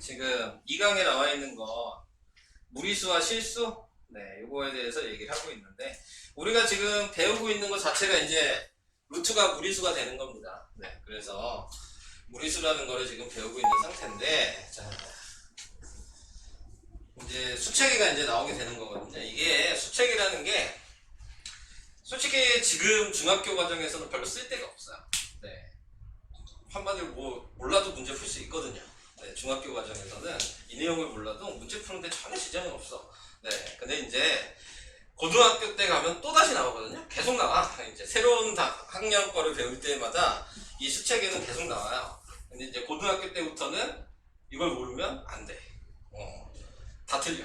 지금 2강에 나와 있는 거 무리수와 실수? 네, 요거에 대해서 얘기를 하고 있는데 우리가 지금 배우고 있는 것 자체가 이제 루트가 무리수가 되는 겁니다. 네, 그래서 무리수라는 거를 지금 배우고 있는 상태인데 자, 이제 수체계가 이제 나오게 되는 거거든요. 이게 수체계라는 게 솔직히 지금 중학교 과정에서는 별로 쓸 데가 없어요. 네. 한마디로 뭐 몰라도 문제 풀 수 있거든요. 네, 중학교 과정에서는 이 내용을 몰라도 문제 푸는데 전혀 지장은 없어. 네, 근데 이제 고등학교 때 가면 또 다시 나오거든요. 계속 나와. 이제 새로운 학년 거를 배울 때마다 이 수체계는 계속 나와요. 근데 이제 고등학교 때부터는 이걸 모르면 안 돼. 다 틀려.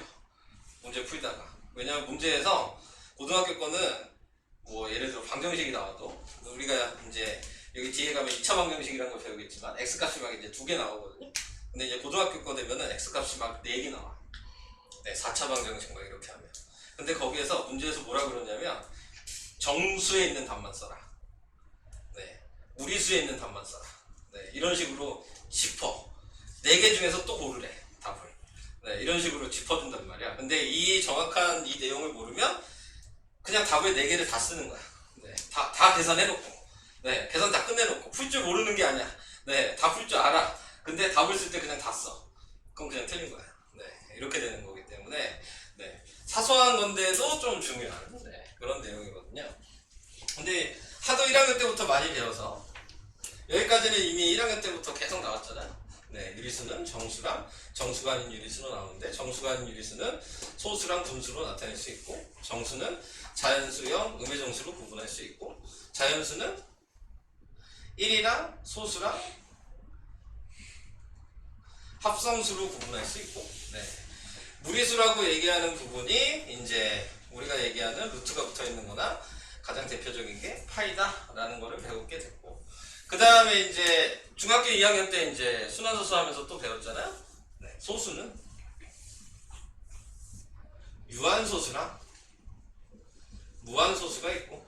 문제 풀다가. 왜냐면 문제에서 고등학교 거는 뭐 예를 들어 방정식이 나와도 우리가 이제 여기 뒤에 가면 2차 방정식이라는 걸 배우겠지만 x값이 막 이제 2개 나오거든요. 근데 이제 고등학교 거 되면은 x값이 막 4개 나와. 네, 4차 방정식 막 이렇게 하면. 근데 거기에서 문제에서 뭐라 그러냐면 정수에 있는 답만 써라. 네, 무리수에 있는 답만 써라. 네, 이런 식으로 짚어. 4개 중에서 또 고르래 답을. 네, 이런 식으로 짚어준단 말이야. 근데 이 정확한 이 내용을 모르면 그냥 답을 4개를 다 쓰는 거야. 네, 다 계산해놓고. 네, 계산 다 끝내놓고. 풀 줄 모르는 게 아니야. 네, 다 풀 줄 알아. 근데 답을 쓸 때 그냥 다 써. 그럼 그냥 틀린 거야. 네, 이렇게 되는 거기 때문에, 네, 사소한 건데도 좀 중요한, 네, 그런 내용이거든요. 근데 하도 1학년 때부터 많이 배워서, 여기까지는 이미 1학년 때부터 계속 나왔잖아요. 네, 유리수는 정수랑 정수가 아닌 유리수로 나오는데 정수가 아닌 유리수는 소수랑 분수로 나타낼 수 있고 정수는 자연수형 음의 정수로 구분할 수 있고 자연수는 1이랑 소수랑 합성수로 구분할 수 있고 네. 무리수라고 얘기하는 부분이 이제 우리가 얘기하는 루트가 붙어 있는 거나 가장 대표적인 게 파이다 라는 거를 배우게 됐고 그 다음에 이제 중학교 2학년 때 이제 순환소수 하면서 또 배웠잖아요. 네, 소수는 유한소수랑 무한소수가 있고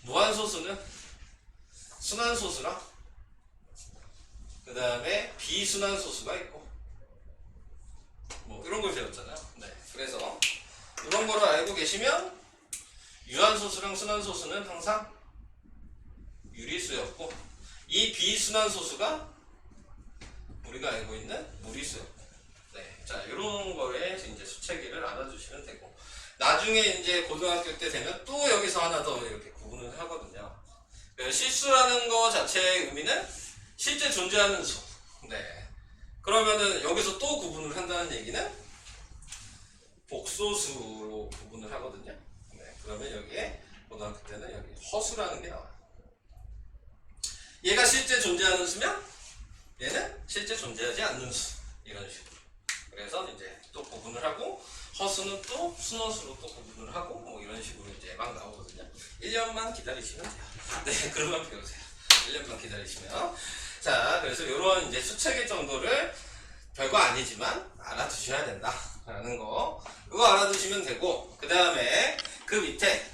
무한소수는 순환소수랑 그 다음에 비순환소수가 있고 뭐 이런 걸 배웠잖아요. 네, 그래서 이런 거를 알고 계시면 유한소수랑 순환소수는 항상 유리수였고 이 비순환소수가 우리가 알고 있는 무리수였고 네, 자 이런 거에 이제 수체계를 알아주시면 되고 나중에 이제 고등학교 때 되면 또 여기서 하나 더 이렇게 구분을 하거든요. 실수라는 거 자체의 의미는 실제 존재하는 수. 네. 그러면은 여기서 또 구분을 한다는 얘기는 복소수로 구분을 하거든요. 네. 그러면 여기에 고등학교 때는 여기 허수라는 게 나와요. 얘가 실제 존재하는 수면 얘는 실제 존재하지 않는 수. 이런 식으로. 그래서 이제 또 구분을 하고 허수는 또 순허수로 또 구분을 하고 뭐 이런 식으로 이제 막 나오거든요. 1년만 기다리시면 돼요. 네, 그러면 배우세요. 1년만 기다리시면. 자, 그래서 이런 이제 수체계 정도를 별거 아니지만 알아두셔야 된다라는 거. 그거 알아두시면 되고, 그 다음에 그 밑에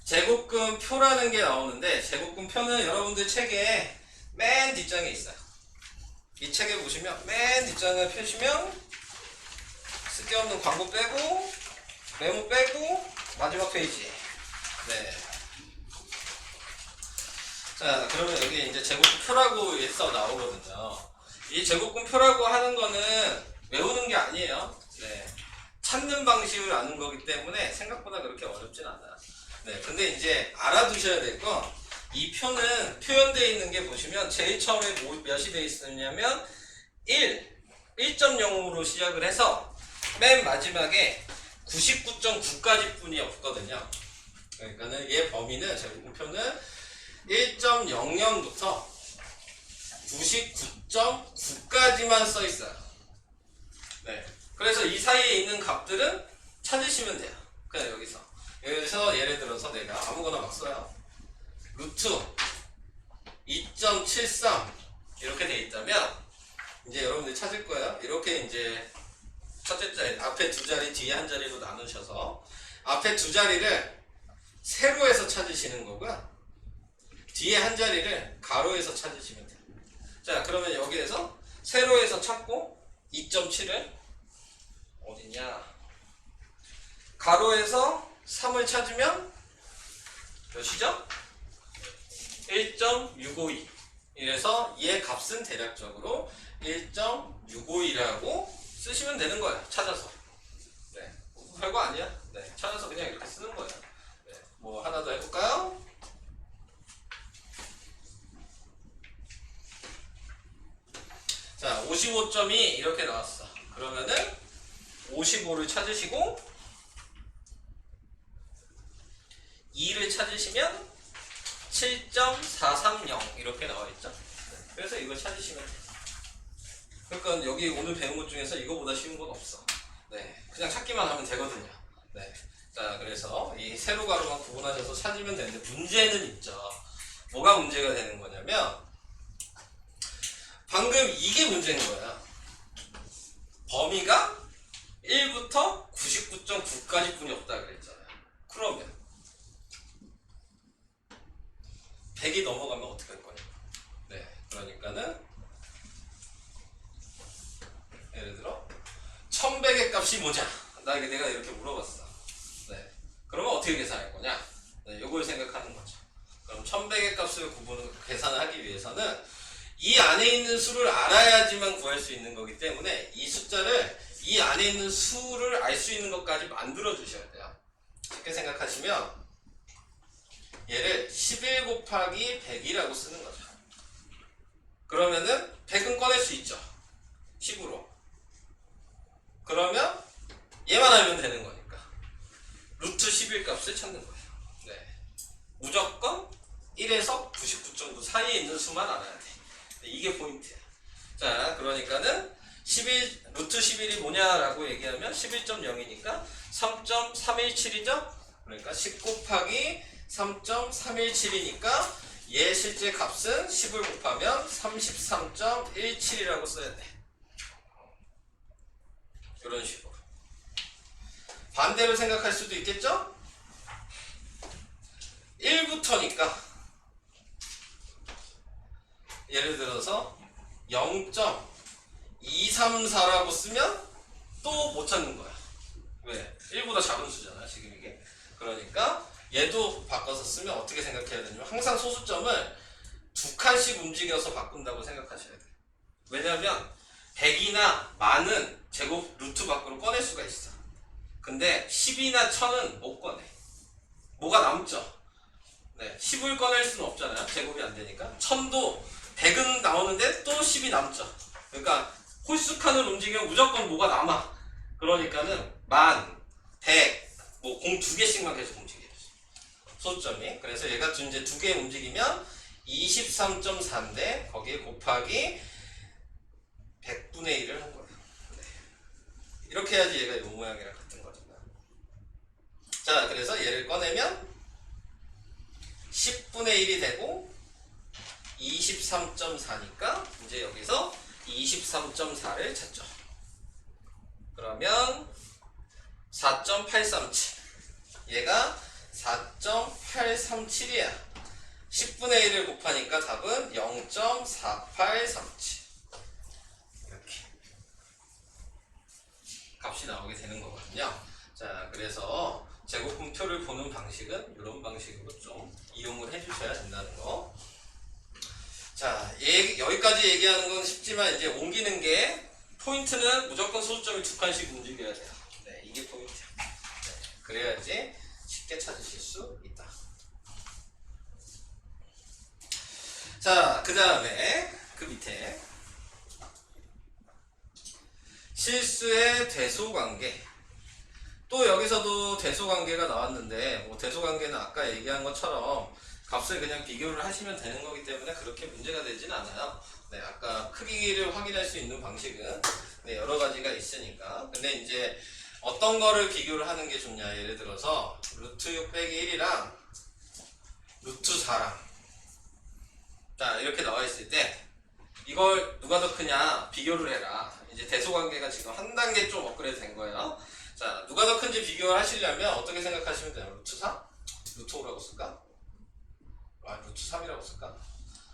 제곱근 표라는 게 나오는데, 제곱근 표는 여러분들 책에 맨 뒷장에 있어요. 이 책에 보시면 맨 뒷장을 펴시면 쓸데없는 광고 빼고 메모 빼고 마지막 페이지. 네. 자, 그러면 여기 이제 제곱근 표라고 해서 나오거든요. 이 제곱근 표라고 하는 거는 외우는 게 아니에요. 네. 찾는 방식을 아는 거기 때문에 생각보다 그렇게 어렵진 않아요. 네. 근데 이제 알아두셔야 될 건 이 표는 표현되어 있는 게 보시면 제일 처음에 몇이 되어 있었냐면 1.0으로 시작을 해서 맨 마지막에 99.9까지 뿐이 없거든요. 그러니까는 얘 범위는 제곱표는 1.00부터 99.9까지만 써 있어요. 네. 그래서 이 사이에 있는 값들은 찾으시면 돼요. 그냥 여기서 예를 들어서 내가 아무거나 막 써요. 루트 2.73 이렇게 돼 있다면 이제 여러분들이 찾을 거예요. 이렇게 이제 첫째 자리, 앞에 두 자리, 뒤에 한 자리로 나누셔서 앞에 두 자리를 세로에서 찾으시는 거고요. 뒤에 한 자리를 가로에서 찾으시면 돼요. 자, 그러면 여기에서 세로에서 찾고 2.7을 어디냐? 가로에서 3을 찾으면 몇이죠? 1.652. 이래서 얘 값은 대략적으로 1.652라고 쓰시면 되는 거예요. 찾아서. 네. 별거 아니야. 네. 찾아서 그냥 이렇게 쓰는 거예요. 네. 뭐 하나 더 해볼까요? 자, 55점이 이렇게 나왔어. 그러면은 55를 찾으시고 2를 찾으시면 7.430 이렇게 나와있죠. 그래서 이걸 찾으시면 돼요. 그러니까 여기 오늘 배운 것 중에서 이거보다 쉬운 건 없어. 네, 그냥 찾기만 하면 되거든요. 네, 자 그래서 이 세로 가로만 구분하셔서 찾으면 되는데 문제는 있죠. 뭐가 문제가 되는 거냐면 방금 이게 문제인 거야. 범위가 1부터 99.9까지 뿐이 없다 그랬잖아요. 그러면 100이 넘어가면 어떻게 할 거냐. 네, 그러니까는 예를 들어 1100의 값이 뭐냐. 내가 이렇게 물어봤어. 네, 그러면 어떻게 계산할 거냐. 네, 요걸 생각하는 거죠. 그럼 1100의 값을 계산을 하기 위해서는 이 안에 있는 수를 알아야지만 구할 수 있는 거기 때문에 이 숫자를 이 안에 있는 수를 알 수 있는 것까지 만들어 주셔야 돼요. 쉽게 생각하시면 얘를 11 곱하기 100이라고 쓰는 거죠. 그러면은 100은 꺼낼 수 있죠. 10으로. 그러면 얘만 알면 되는 거니까 루트 11 값을 찾는 거예요. 네. 무조건 1에서 99.9 사이에 있는 수만 알아야 돼. 네, 이게 포인트야. 자, 그러니까는 11, 루트 11이 뭐냐라고 얘기하면 11.0이니까 3.317이죠? 그러니까 10 곱하기 3.317이니까 얘 실제 값은 10을 곱하면 33.17이라고 써야 돼. 이런 식으로. 반대로 생각할 수도 있겠죠? 1부터니까 예를 들어서 0.234라고 쓰면 또 못 찾는 거야. 왜? 1보다 작은 수잖아 지금 이게. 그러니까 얘도 바꿔서 쓰면 어떻게 생각해야 되냐면 항상 소수점을 두 칸씩 움직여서 바꾼다고 생각하셔야 돼요. 왜냐면 100이나 만은 제곱 루트 밖으로 꺼낼 수가 있어. 근데 10이나 1000은 못 꺼내. 뭐가 남죠? 네, 10을 꺼낼 수는 없잖아요. 제곱이 안 되니까. 1000도 100은 나오는데 또 10이 남죠. 그러니까 홀수 칸을 움직이면 무조건 뭐가 남아. 그러니까는 만, 100, 뭐 공 두 개씩만 계속 움직여요. 소수점이. 그래서 얘가 이제 두 개 움직이면 23.4인데 거기에 곱하기 100분의 1을 한 거예요. 네. 이렇게 해야지 얘가 이 모양이랑 같은 거잖아. 자, 그래서 얘를 꺼내면 10분의 1이 되고 23.4니까 이제 여기서 23.4를 찾죠. 그러면 4.837 얘가 4.837이야 10분의 1을 곱하니까 답은 0.4837 이렇게 값이 나오게 되는 거거든요. 자, 그래서 제곱분표를 보는 방식은 이런 방식으로 좀 이용을 해주셔야 된다는 거. 자, 여기까지 얘기하는 건 쉽지만 이제 옮기는 게 포인트는 무조건 소수점이 두 칸씩 움직여야 돼요. 네, 이게 포인트야. 네, 그래야지 쉽게 찾으실 수 있다. 자, 그 다음에 그 밑에 실수의 대소관계. 또 여기서도 대소관계가 나왔는데 뭐 대소관계는 아까 얘기한 것처럼 값을 그냥 비교를 하시면 되는 거기 때문에 그렇게 문제가 되진 않아요. 네, 아까 크기를 확인할 수 있는 방식은 네, 여러 가지가 있으니까. 근데 이제 어떤 거를 비교를 하는 게 좋냐. 예를 들어서 루트 6 빼기 1이랑 루트 4랑 자 이렇게 나와 있을 때 이걸 누가 더 크냐 비교를 해라. 이제 대소관계가 지금 한 단계 좀 업그레이드 된 거예요. 자, 누가 더 큰지 비교를 하시려면 어떻게 생각하시면 돼요? 루트 4? 루트 5라고 쓸까? 아, 루트 3이라고 쓸까?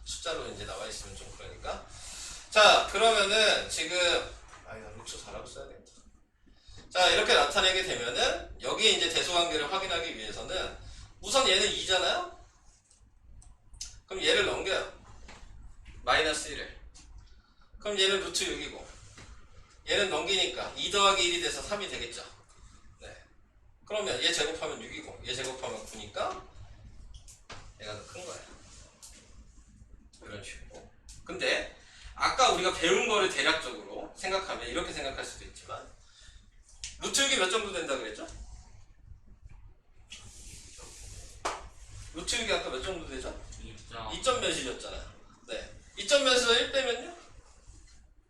숫자로 이제 나와 있으면 좀 그러니까. 자, 그러면은 지금 나 루트 4라고 써야 되겠다. 자, 이렇게 나타내게 되면은 여기에 이제 대소관계를 확인하기 위해서는 우선 얘는 2잖아요? 그럼 얘를 넘겨요. 마이너스 1을. 그럼 얘는 루트 6이고 얘는 넘기니까 2 더하기 1이 돼서 3이 되겠죠. 네. 그러면 얘 제곱하면 6이고 얘 제곱하면 9니까 얘가 더 큰 거예요. 이런 식으로. 근데 아까 우리가 배운 거를 대략적으로 생각하면 이렇게 생각할 수도 있지만 루트 6이 몇 정도 된다 그랬죠? 루트 6이 아까 몇 정도 되죠? 2점 몇이었잖아요. 네. 2점 몇에서 1 빼면요?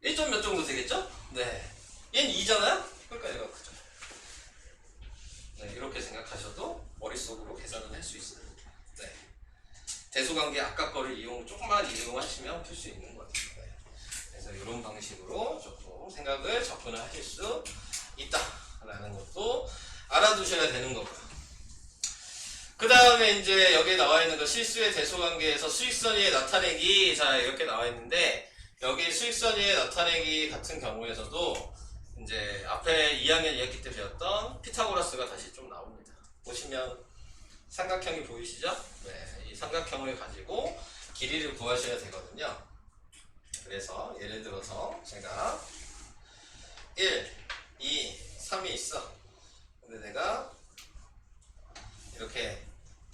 1점 몇 정도 되겠죠? 네. 얘는 2잖아요? 그러니까 얘가 크죠. 네. 이렇게 생각하셔도 머릿속으로 계산을 할 수 있어요. 네. 대소관계 아까 거를 조금만 이용하시면 풀 수 있는 거죠. 네. 그래서 이런 방식으로 조금 생각을 접근을 하실 수 있다라는 것도 알아두셔야 되는 거고요. 그 다음에 이제 여기에 나와 있는 거 실수의 대소관계에서 수익선의의 나타내기. 자, 이렇게 나와 있는데 여기 수익선의의 나타내기 같은 경우에서도 이제 앞에 2학년 2학기 때 배웠던 피타고라스가 다시 좀 나옵니다. 보시면 삼각형이 보이시죠? 네, 이 삼각형을 가지고 길이를 구하셔야 되거든요. 그래서 예를 들어서 제가 1, 2, 3이 있어. 근데 내가 이렇게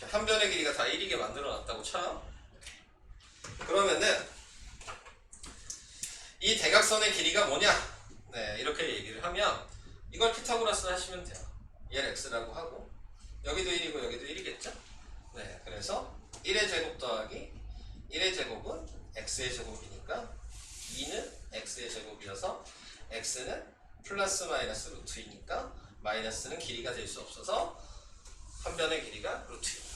한 변의 길이가 다 1이게 만들어 놨다고 쳐요. 그러면은 이 대각선의 길이가 뭐냐? 네, 이렇게 얘기를 하면 이걸 피타고라스 하시면 돼요. 얘를 x라고 하고 여기도 1이고 여기도 1이겠죠? 네, 그래서 1의 제곱 더하기 1의 제곱은 x의 제곱이니까 2는 x의 제곱이어서 x는 플러스 마이너스 루트 2니까 마이너스는 길이가 될 수 없어서 한 변의 길이가 루트 2.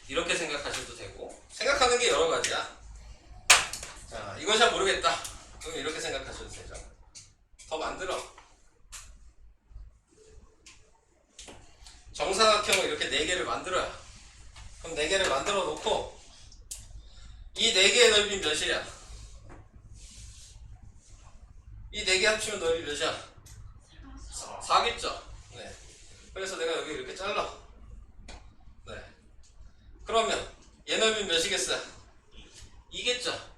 이렇게 생각하셔도 되고, 생각하는 게 여러 가지야. 자, 이거 잘 모르겠다. 그럼 이렇게 생각하셔도 되죠. 더 만들어. 정사각형을 이렇게 4개를 만들어요. 그럼 4개를 만들어 놓고 이 4개의 넓이 몇이냐? 이 4개 합치면 넓이 몇이야? 4겠죠? 네. 그래서 내가 여기 이렇게 잘라. 네. 그러면 얘 넓이 몇이겠어요? 2겠죠?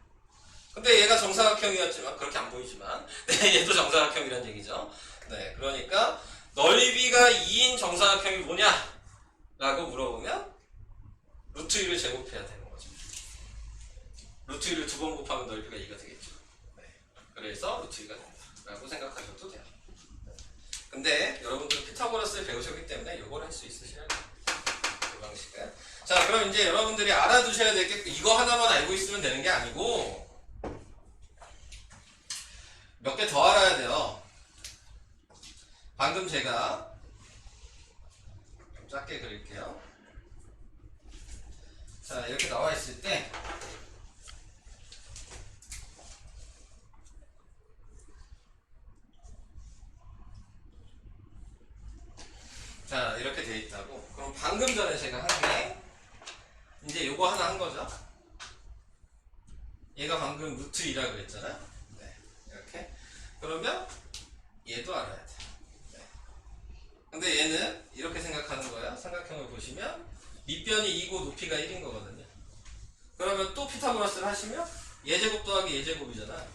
근데 얘가 정사각형이었지만, 그렇게 안 보이지만, 네, 얘도 정사각형이란 얘기죠. 네, 그러니까 넓이가 2인 정사각형이 뭐냐? 라고 물어보면 루트 2를 제곱해야 되는 거죠. 루트 2를 2번 곱하면 넓이가 2가 되겠죠. 네, 그래서 루트 2가 된다 라고 생각하셔도 돼요. 근데 여러분들 피타고라스를 배우셨기 때문에 이걸 할 수 있으셔야 돼요. 그 방식을. 자, 그럼 이제 여러분들이 알아두셔야 될 게 이거 하나만 알고 있으면 되는 게 아니고 몇 개 더 알아야 돼요. 방금 제가 좀 작게 그릴게요. 자, 이렇게 나와 있을 때 자, 이렇게 돼 있다고. 그럼 방금 전에 제가 한 게 이제 요거 하나 한 거죠. 얘가 방금 루트 2라고 그랬잖아요. 네, 이렇게. 그러면 얘도 알아야 돼. 네. 근데 얘는 이렇게 생각하는 거야. 삼각형을 보시면 밑변이 2고 높이가 1인 거거든요. 그러면 또 피타고라스를 하시면 예제곱 더하기 예제곱이잖아.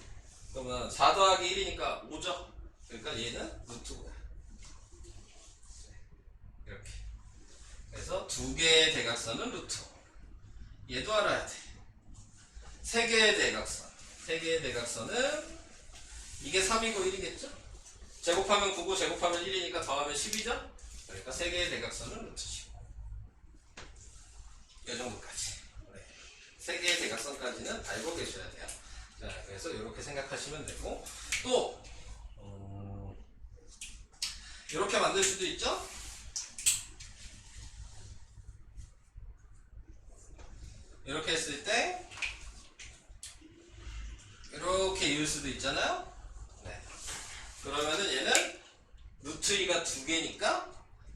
그러면 4 더하기 1이니까 5죠. 그러니까 얘는 루트 5야. 이렇게. 그래서 2개의 대각선은 루트 5. 얘도 알아야 돼. 3개의 대각선. 3개의 대각선은 이게 3이고 1이겠죠? 제곱하면 9고 제곱하면 1이니까 더하면 10이죠? 그러니까 3개의 대각선은 루트 15. 이 정도까지. 네. 3개의 대각선까지는 알고 계셔야 돼요. 자, 그래서 이렇게 생각하시면 되고, 또 이렇게 만들 수도 있죠? 이렇게 했을 때 이렇게 이을 수도 있잖아요. 네. 그러면은 얘는 루트 2가 2개니까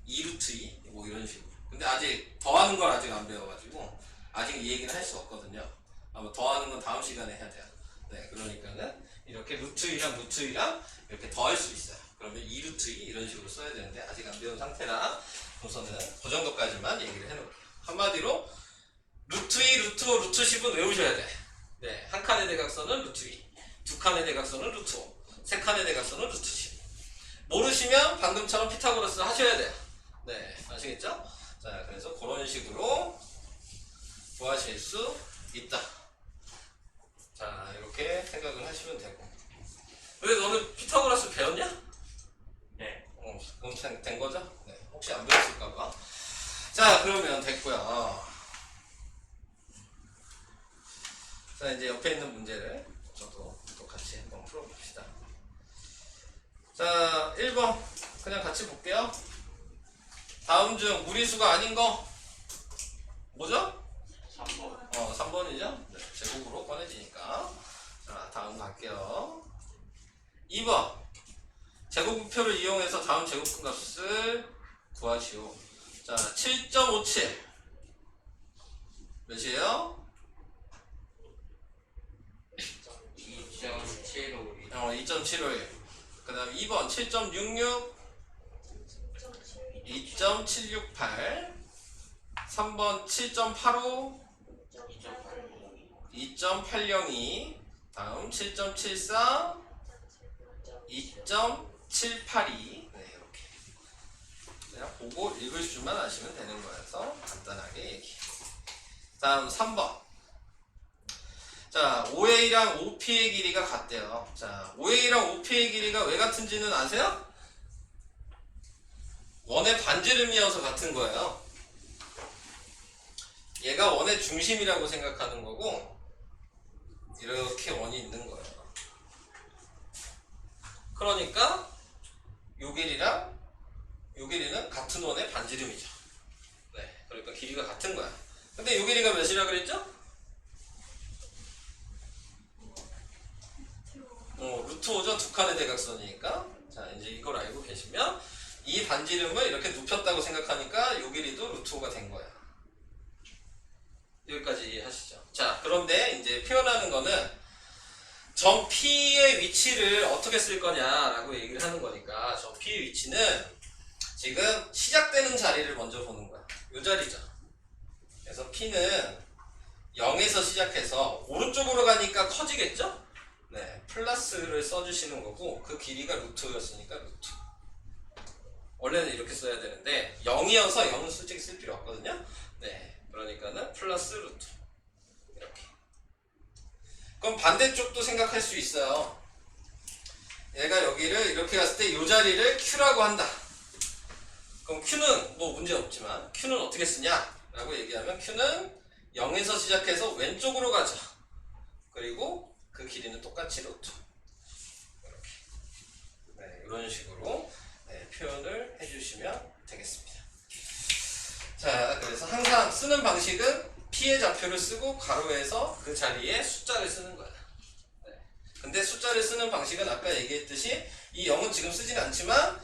2루트 2, 뭐 이런 식으로. 근데 아직 더하는 걸 아직 안 배워가지고 아직 이 얘기는 할 수 없거든요. 아마 더하는 건 다음 시간에 해야 돼요. 네, 그러니까는 이렇게 루트 2랑 루트 2랑 이렇게 더할 수 있어요. 그러면 2루트 2 이런 식으로 써야 되는데 아직 안 배운 상태라 우선은 그 정도까지만 얘기를 해놓을게요. 한마디로 루트 2, 루트 5, 루트 10은 외우셔야 돼. 네, 한 칸의 대각선은 루트 2, 두 칸의 대각선은 루트 5, 세 칸의 대각선은 루트 10. 모르시면 방금처럼 피타고라스 하셔야 돼요. 네, 아시겠죠? 자, 그래서 그런 식으로 구하실 수 있다. 자, 이렇게 생각을 하시면 되고. 근데 너는 피타고라스 배웠냐? 네. 그럼 된 거죠? 네, 혹시 안 배웠을까봐. 자, 그러면 됐고요. 자, 이제 옆에 있는 문제를 저도 똑같이 한번 풀어봅시다. 자, 1번 그냥 같이 볼게요. 다음 중 무리수가 아닌 거 뭐죠? 3번. 3번이죠? 네, 제곱으로 꺼내지니까. 자, 다음 갈게요. 2번 제곱부표를 이용해서 다음 제곱분 값을 구하시오. 자, 7.57 몇이에요? 2.751. 2.751. 그 다음 2번 7.66 2.768 3번 7.85 2.802 다음 7.74 2.782 네, 이렇게 그냥 보고 읽을 줄만 아시면 되는 거여서 간단하게 얘기해. 다음 3번. 자, OA랑 OP의 길이가 같대요. 자, OA랑 OP의 길이가 왜 같은지는 아세요? 원의 반지름이어서 같은 거예요. 얘가 원의 중심이라고 생각하는 거고 이렇게 원이 있는 거예요. 그러니까 요 길이랑 요 길이는 같은 원의 반지름이죠. 네, 그러니까 길이가 같은 거야. 근데 요 길이가 몇이라 그랬죠? 루트 5죠. 두 칸의 대각선이니까. 자, 이제 이걸 알고 계시면 이 반지름을 이렇게 눕혔다고 생각하니까 요 길이도 루트 5가 된 거야. 여기까지 이해하시죠? 자, 그런데 이제 표현하는 거는 점 P의 위치를 어떻게 쓸 거냐라고 얘기를 하는 거니까 점 P의 위치는 지금 시작되는 자리를 먼저 보는 거야. 요 자리죠. 그래서 P는 0에서 시작해서 오른쪽으로 가니까 커지겠죠? 네, 플러스를 써주시는 거고 그 길이가 루트였으니까 루트. 원래는 이렇게 써야 되는데 0이어서 0은 솔직히 쓸 필요 없거든요. 네, 그러니까는 플러스 루트 이렇게. 그럼 반대쪽도 생각할 수 있어요. 얘가 여기를 이렇게 갔을 때 이 자리를 Q라고 한다. 그럼 Q는 뭐 문제 없지만 Q는 어떻게 쓰냐? 라고 얘기하면 Q는 0에서 시작해서 왼쪽으로 가죠. 그리고 그 길이는 똑같이 루트. 이렇게. 네, 이런 식으로 네, 표현을 해주시면 되겠습니다. 자, 그래서 항상 쓰는 방식은 P의 좌표를 쓰고 가로에서 그 자리에 숫자를 쓰는 거야. 네. 근데 숫자를 쓰는 방식은 아까 얘기했듯이 이 0은 지금 쓰진 않지만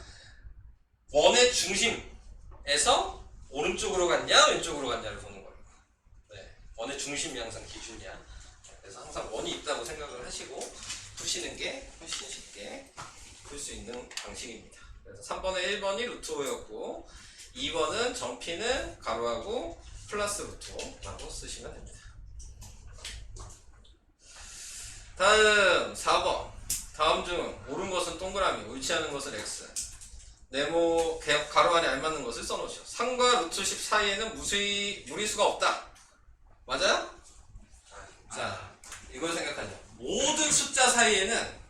원의 중심에서 오른쪽으로 갔냐 왼쪽으로 갔냐를 보는 거예요. 네. 원의 중심이 항상 기준이야. 그래서 항상 원이 있다고 생각을 하시고 푸시는 게 훨씬 쉽게 풀 수 있는 방식입니다. 그래서 3번에 1번이 루트 5였고 2번은 점 P는 가로하고 플러스 루트 5라고 쓰시면 됩니다. 다음 4번. 다음 중 옳은 것은 동그라미, 옳지 않은 것은 X. 네모 가로 안에 알맞는 것을 써놓으시오. 3과 루트 10 사이에는 무리수가 없다. 맞아요? 자, 이걸 생각하죠. 모든 숫자 사이에는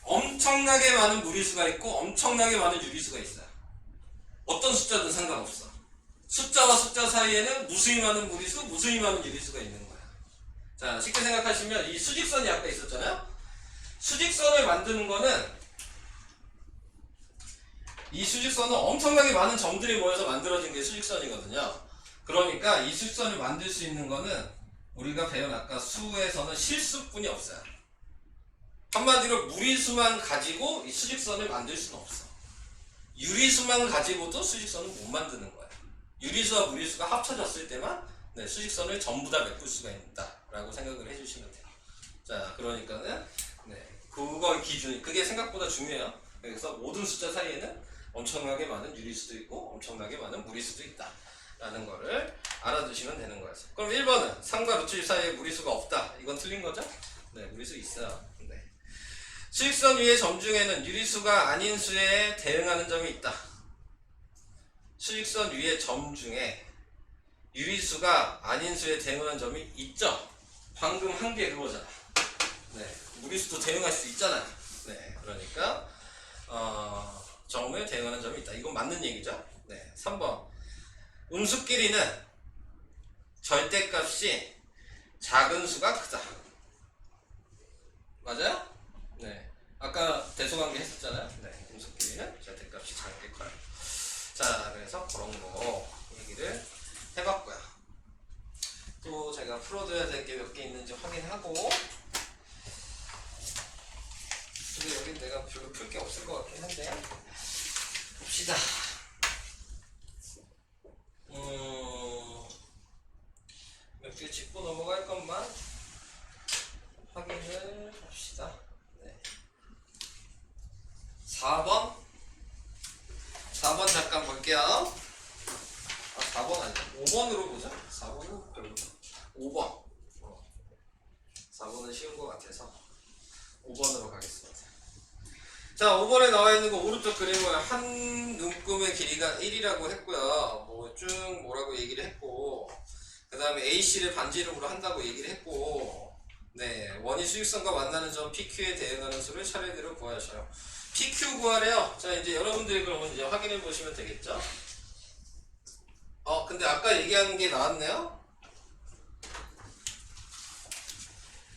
엄청나게 많은 무리수가 있고 엄청나게 많은 유리수가 있어요. 어떤 숫자든 상관없어. 숫자와 숫자 사이에는 무수히 많은 무리수, 무수히 많은 유리수가 있는 거야. 자, 쉽게 생각하시면 이 수직선이 아까 있었잖아요. 수직선을 만드는 거는 이 수직선은 엄청나게 많은 점들이 모여서 만들어진 게 수직선이거든요. 그러니까 이 수직선을 만들 수 있는 거는 우리가 배운 아까 수에서는 실수뿐이 없어요. 한마디로 무리수만 가지고 이 수직선을 만들 수는 없어. 유리수만 가지고도 수직선은 못 만드는 거야. 유리수와 무리수가 합쳐졌을 때만 네, 수직선을 전부 다 메꿀 수가 있다라고 생각을 해주시면 돼요. 자, 그러니까는 네, 그거 기준, 그게 생각보다 중요해요. 그래서 모든 숫자 사이에는 엄청나게 많은 유리수도 있고 엄청나게 많은 무리수도 있다라는 거를 알아두시면 되는 거예요. 그럼 1번은 3과 루트 1 사이에 무리수가 없다. 이건 틀린 거죠? 네, 무리수 있어요. 네. 수직선 위의 점 중에는 유리수가 아닌 수에 대응하는 점이 있다. 수직선 위의 점 중에 유리수가 아닌 수에 대응하는 점이 있죠? 방금 한 게 그거잖아. 네, 무리수도 대응할 수 있잖아요. 네, 그러니까 점에 대응하는 점이 있다. 이건 맞는 얘기죠? 네, 3번. 음수 길이는 절대값이 작은 수가 크다. 맞아요? 네. 아까 대소관계 했었잖아요. 네, 음수 길이는 절대값이 작은 게 커요. 자, 그래서 그런 거 얘기를 해봤고요. 또 제가 풀어둬야 될 게 몇 개 있는지 확인하고. 근데 여기 내가 별로 풀 게 없을 것 같긴 한데. 봅시다. 몇 개 짚고 넘어갈 것만 확인을 합시다. 네. 4번 잠깐 볼게요. 아, 4번 아니야. 5번으로 보자. 4번은 별로. 5번. 4번은 쉬운 것 같아서 5번으로 가겠습니다. 자, 5번에 나와 있는 거 오른쪽 그림은 한 눈금의 길이가 1이라고 했고요. 뭐 쭉 뭐라고 얘기를 했고, 그 다음에 AC를 반지름으로 한다고 얘기를 했고, 네, 원이 수직선과 만나는 점 PQ에 대응하는 수를 차례대로 구하셔요. PQ 구하래요. 자, 이제 여러분들이 그러면 이제 확인해 보시면 되겠죠? 근데 아까 얘기한 게 나왔네요?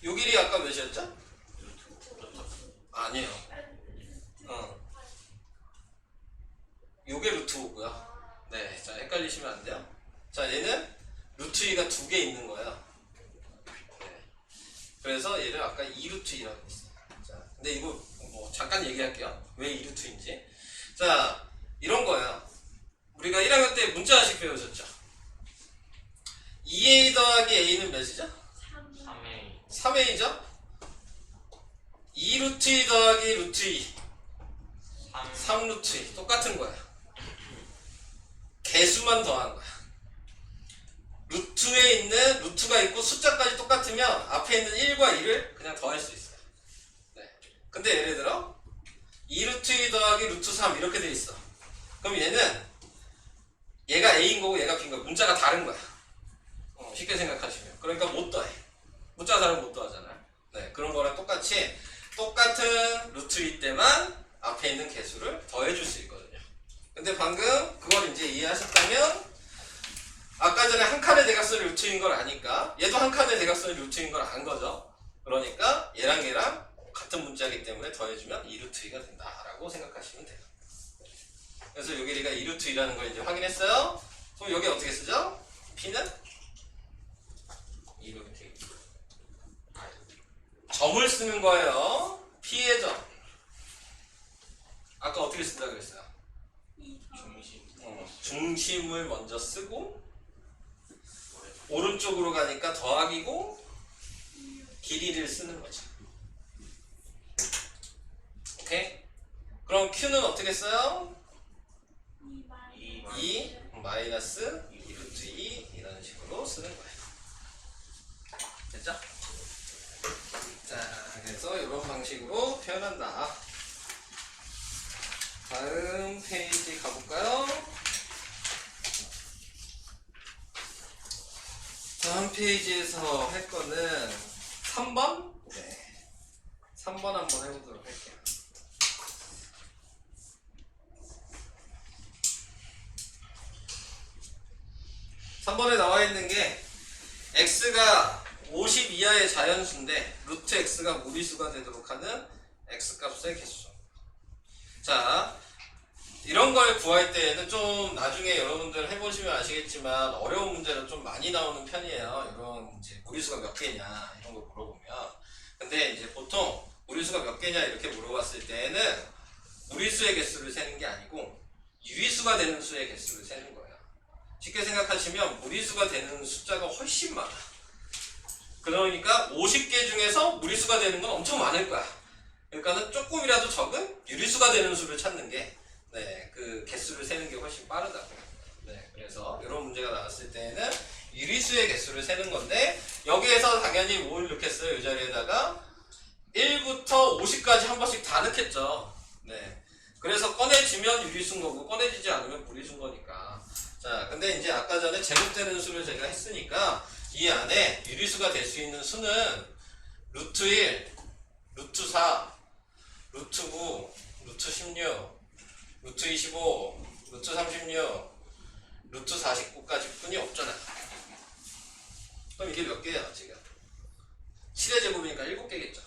요 길이 아까 몇이었죠? 아니에요. 요게 루트 5고요. 네, 자, 헷갈리시면 안 돼요. 자, 얘는 루트 2가 2개 있는 거예요. 네. 그래서 얘를 아까 2루트 2라고 했어요. 자, 근데 이거 뭐 잠깐 얘기할게요. 왜 2루트인지. 자, 이런 거예요. 우리가 1학년 때 문자식 배우셨죠? 2a 더하기 a는 몇이죠? 3A 3a죠? 2루트 2 더하기 루트 2 3루트 2 똑같은 거야. 개수만 더한 거야. 루트에 있는 루트가 있고 숫자까지 똑같으면 앞에 있는 1과 2를 그냥 더할 수 있어요. 네. 근데 예를 들어 2루트 2 더하기 루트 3 이렇게 돼 있어. 그럼 얘는 얘가 a인 거고 얘가 b인 거야. 문자가 다른 거야. 쉽게 생각하시면. 그러니까 못 더해. 문자가 다르면 못 더하잖아요. 네, 그런 거랑 똑같이 똑같은 루트일 때만 앞에 있는 개수를 더해줄 수 있거든요. 근데 방금 그걸 이제 이해하셨다면 아까 전에 한 칸의 대각선이 루트인 걸 아니까 얘도 한 칸의 대각선이 루트인 걸 안 거죠. 그러니까 얘랑 얘랑 같은 문자이기 때문에 더해주면 2루트 2가 된다라고 생각하시면 돼요. 그래서 요 길이가 2루트 2라는 걸 이제 확인했어요. 그럼 여기 어떻게 쓰죠? P는 2루트 2. 점을 쓰는 거예요. P의 점. 아까 어떻게 쓴다고 그랬어요? 중심을 먼저 쓰고 오른쪽으로 가니까 더하기고 길이를 쓰는 거죠. 오케이? 그럼 Q는 어떻게 써요? 2 마이너스 2루트 2 이런 식으로 쓰는 거예요. 됐죠? 자, 그래서 이런 방식으로 표현한다. 다음 페이지 가볼까요? 다음 페이지에서 할 거는 3번? 네. 3번 한번 해보도록 할게요. (3번에) 나와 있는 게 x가 50 이하의 자연수인데 루트 x가 무리수가 되도록 하는 x값의 개수. 자, 이런 걸 구할 때에는 좀 나중에 여러분들 해보시면 아시겠지만 어려운 문제는 좀 많이 나오는 편이에요. 이런 이제 무리수가 몇 개냐 이런 거 물어보면. 근데 이제 보통 무리수가 몇 개냐 이렇게 물어봤을 때에는 무리수의 개수를 세는 게 아니고 유리수가 되는 수의 개수를 세는 거예요. 쉽게 생각하시면 무리수가 되는 숫자가 훨씬 많아. 그러니까 50개 중에서 무리수가 되는 건 엄청 많을 거야. 그러니까는 조금이라도 적은 유리수가 되는 수를 찾는 게, 네, 그 개수를 세는 게 훨씬 빠르다고요. 네, 그래서 이런 문제가 나왔을 때는 유리수의 개수를 세는 건데, 여기에서 당연히 뭘 넣겠어요? 이 자리에다가 1부터 50까지 한 번씩 다 넣겠죠. 네. 그래서 꺼내지면 유리수인 거고, 꺼내지지 않으면 무리수인 거니까. 자, 근데 이제 아까 전에 제곱되는 수를 제가 했으니까, 이 안에 유리수가 될 수 있는 수는 루트 1, 루트 4, 루트 9, 루트 16, 루트 25, 루트 36, 루트 49까지 뿐이 없잖아. 그럼 이게 몇 개야, 지금? 7의 제곱이니까 7개겠죠.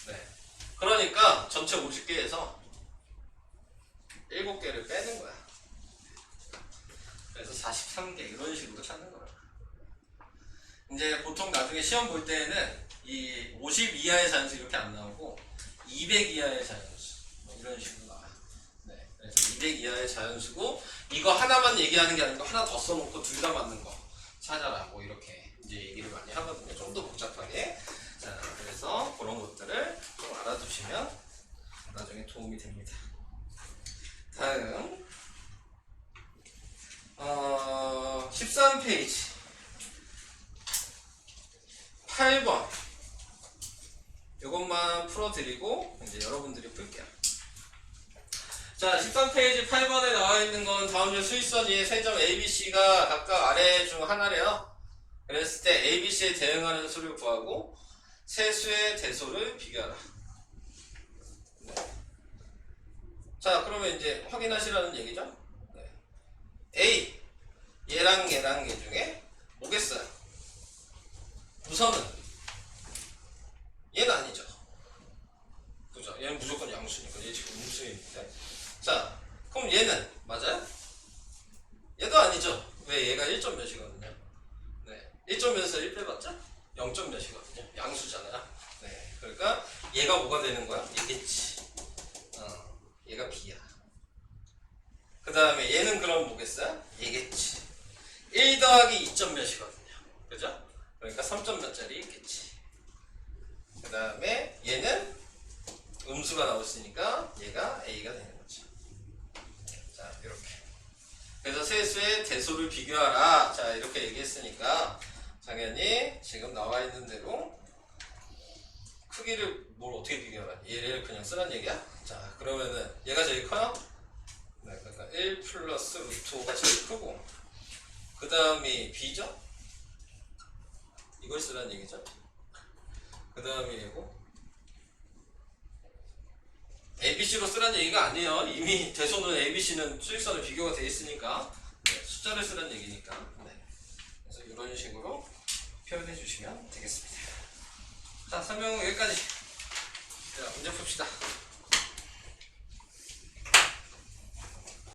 네. 그러니까 전체 50개에서 7개를 빼는 거야. 그래서 43개 이런 식으로 찾는 거야. 이제 보통 나중에 시험 볼 때에는 이 50 이하의 자연수 이렇게 안 나오고 200 이하의 자연수 뭐 이런 식으로 나와요. 네. 그래서 200 이하의 자연수고, 이거 하나만 얘기하는 게 아니고 하나 더 써놓고 둘 다 맞는 거 찾아라, 뭐 이렇게 이제 얘기를 많이 하거든요. 좀 더 복잡하게. 자, 그래서 그런 것들을 좀 알아두시면 나중에 도움이 됩니다. 다음 13페이지 8번 이것만 풀어드리고 이제 여러분들이 풀게요. 자, 13페이지 8번에 나와 있는 건 다음 중 수익선 위에 세 점 ABC가 각각 아래 중 하나래요. 그랬을 때 ABC에 대응하는 수를 구하고 세 수의 대소를 비교하라. 네. 자, 그러면 이제 확인하시라는 얘기죠. 네. A, 얘랑 얘 중에 뭐겠어요? 우선은 얘는 아니죠. 그죠? 얘는 무조건 양수니까. 얘 지금 음수인데. 자, 그럼 얘는 맞아요? 얘도 아니죠. 왜? 얘가 1점 몇이거든요. 네, 1점 몇에서 1 빼봤자 0점 몇이거든요. 양수잖아요. 네, 그러니까 얘가 뭐가 되는 거야? 얘겠지. 얘가 B야. 그 다음에 얘는 그럼 뭐겠어요? 얘겠지. 1 더하기 2점 몇이거든요. 그죠? 그러니까 3점 몇짜리 있겠지. 그 다음에 얘는 음수가 나왔으니까 얘가 A가 되는 거죠. 자, 이렇게. 그래서 세수의 대소를 비교하라. 자, 이렇게 얘기했으니까 당연히 지금 나와 있는 대로 크기를 뭘 어떻게 비교하라? 얘를 그냥 쓰란 얘기야? 자, 그러면은 얘가 제일 커요? 네, 그러니까 1 플러스 루트 5가 제일 크고, 그 다음이 B죠? 이걸 쓰란 얘기죠? 그 다음이 얘고, ABC로 쓰란 얘기가 아니에요. 이미 대소는 ABC는 수직선을 비교가 되어 있으니까, 네, 숫자를 쓰란 얘기니까. 네. 그래서 이런 식으로 표현해 주시면 되겠습니다. 자, 설명은 여기까지. 자, 문제 풉시다.